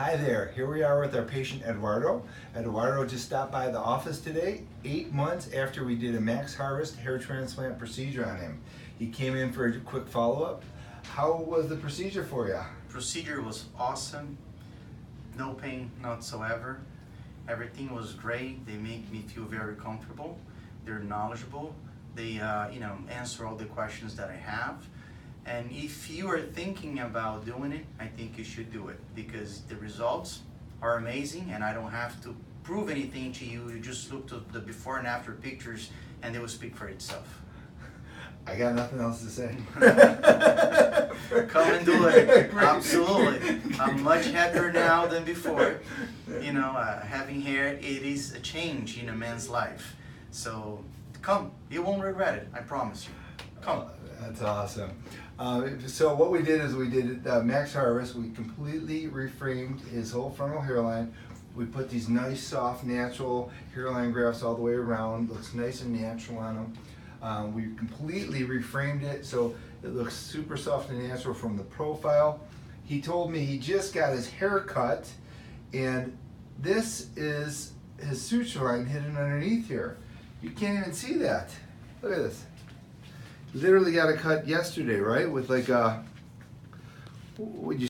Hi there, here we are with our patient Eduardo. Eduardo just stopped by the office today, 8 months after we did a max harvest hair transplant procedure on him. He came in for a quick follow-up. How was the procedure for you? Procedure was awesome, no pain whatsoever. Everything was great. They make me feel very comfortable. They're knowledgeable. They answer all the questions that I have. And if you are thinking about doing it, I think you should do it because the results are amazing and I don't have to prove anything to you. You just look to the before and after pictures and they will speak for itself. I got nothing else to say. Come and do it. Absolutely. I'm much happier now than before. Having hair, it is a change in a man's life. So come, you won't regret it. I promise you. Come. That's awesome. So what we did is we did max harvest. We completely reframed his whole frontal hairline. We put these nice, soft, natural hairline grafts all the way around. Looks nice and natural on him. We completely reframed it so it looks super soft and natural from the profile. He told me he just got his hair cut, and this is his suture line hidden underneath here. You can't even see that. Look at this. Literally got a cut yesterday, right? With like a, what would you